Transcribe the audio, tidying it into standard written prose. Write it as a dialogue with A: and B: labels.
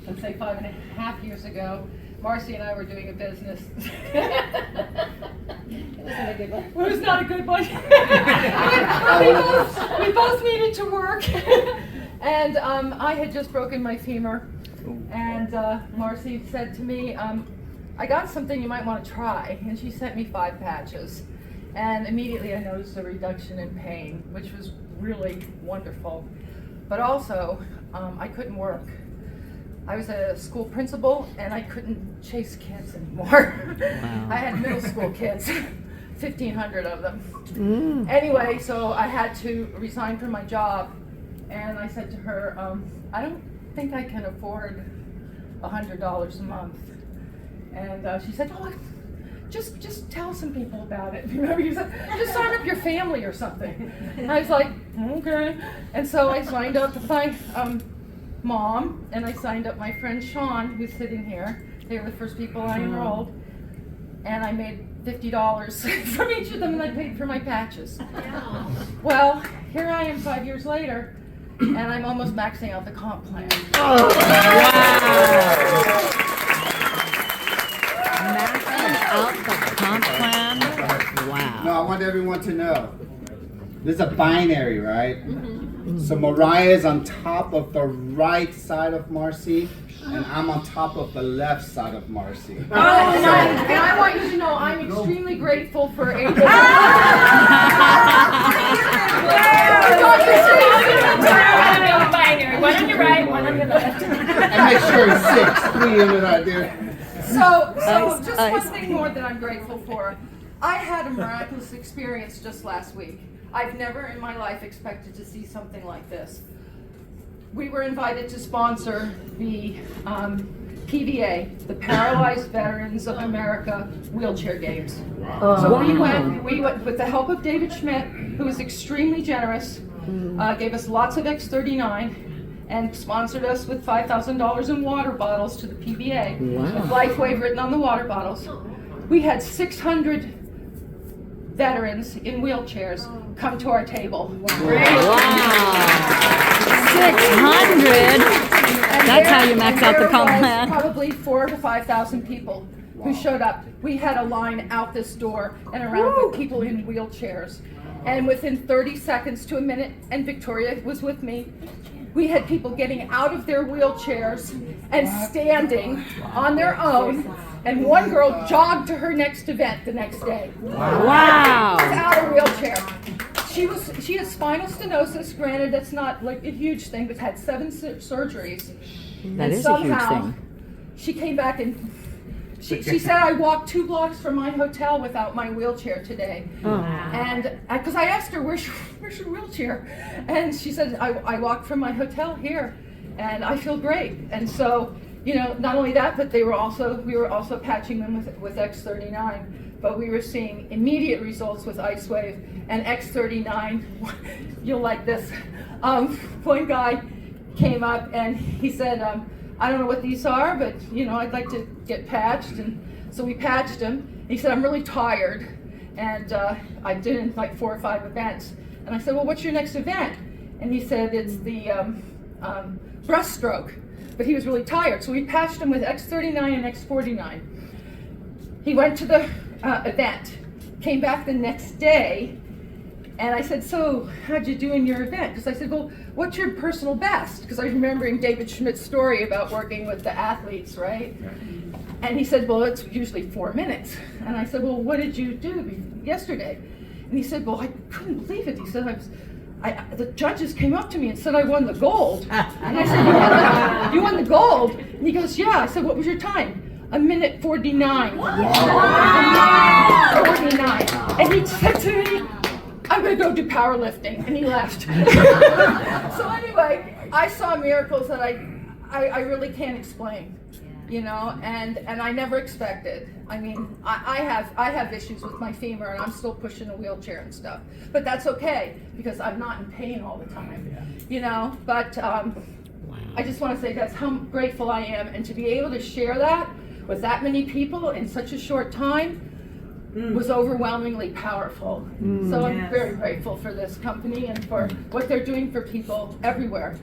A: let's say 5.5 years ago, Marcy and I were doing a business.
B: It wasn't a good one.
A: It was not a good one. we both needed to work. And I had just broken my femur. And Marcy said to me, I got something you might want to try. And she sent me 5 patches. And immediately I noticed a reduction in pain, which was really wonderful. But also, I couldn't work. I was a school principal and I couldn't chase kids anymore.
C: Wow.
A: I had middle school kids, 1,500 of them. Anyway, so I had to resign from my job, and I said to her, I don't think I can afford $100 a month. And she said, oh, just tell some people about it. Remember, you said, just sign up your family or something. And I was like, okay. And so I signed up my mom, and I signed up my friend Sean, who's sitting here. They were the first people I enrolled. And I made $50 from each of them, and I paid for my patches.
B: Yeah.
A: Well, here I am 5 years later, and I'm almost maxing out the comp plan.
C: Oh, wow. Maxing out the comp plan? Wow.
D: No, I want everyone to know. This is a binary, right? So Mariah is on top of the right side of Marcy, and I'm on top of the left side of Marcy.
A: And I want you to know I'm extremely grateful for April.
B: Binary. One on your right, one on your left.
D: And make sure it's 6, 3 in it right there.
A: So
C: Ice,
A: just
C: ice.
A: one thing more that I'm grateful for. I had a miraculous experience just last week. I've never in my life expected to see something like this. We were invited to sponsor the PVA, the Paralyzed Veterans of America Wheelchair Games. So we went with the help of David Schmidt, who was extremely generous, gave us lots of X39, and sponsored us with $5,000 in water bottles to the PVA, with LifeWave written on the water bottles. We had 600 veterans in wheelchairs come to our table.
C: Wow. 600? That's how you max out the comp plan.
A: Probably 4,000 to 5,000 people who showed up. We had a line out this door and around with people in wheelchairs. And within 30 seconds to a minute, and Victoria was with me, we had people getting out of their wheelchairs and standing on their own. And one girl jogged to her next event the next day.
C: Wow.
A: Out of a wheelchair. She has spinal stenosis. Granted, that's not like a huge thing, but had 7 surgeries.
C: That is a huge thing.
A: She came back and she said, I walked 2 blocks from my hotel without my wheelchair today. And because I asked her, where's your wheelchair? And she said, I walked from my hotel here, and I feel great. And so, you know, not only that, but we were also patching them with X39. But we were seeing immediate results with IceWave and X39. You'll like this. One guy came up and he said, I don't know what these are, but you know, I'd like to get patched. And so we patched him. He said, I'm really tired, and I did in like 4 or 5 events. And I said, well, what's your next event? And he said, it's the breaststroke. But he was really tired, so we patched him with X39 and X49. He went to the event, came back the next day, and I said, so how'd you do in your event? Because I said, well, what's your personal best? Because I was remembering David Schmidt's story about working with the athletes, right? And he said, well, it's usually 4 minutes. And I said, well, what did you do yesterday? And he said, well, I couldn't believe it. He said, the judges came up to me and said I won the gold. And I said, you won the gold? And he goes, yeah. I said, what was your time? 1:49. Wow. 49. And he said to me, I'm going to go do powerlifting. And he left. So anyway, I saw miracles that I really can't explain. You know, and I never expected. I mean, I have issues with my femur, and I'm still pushing a wheelchair and stuff. But that's okay, because I'm not in pain all the time. You know, but I just want to say that's how grateful I am, and to be able to share that with that many people in such a short time was overwhelmingly powerful. So I'm very grateful for this company and for what they're doing for people everywhere.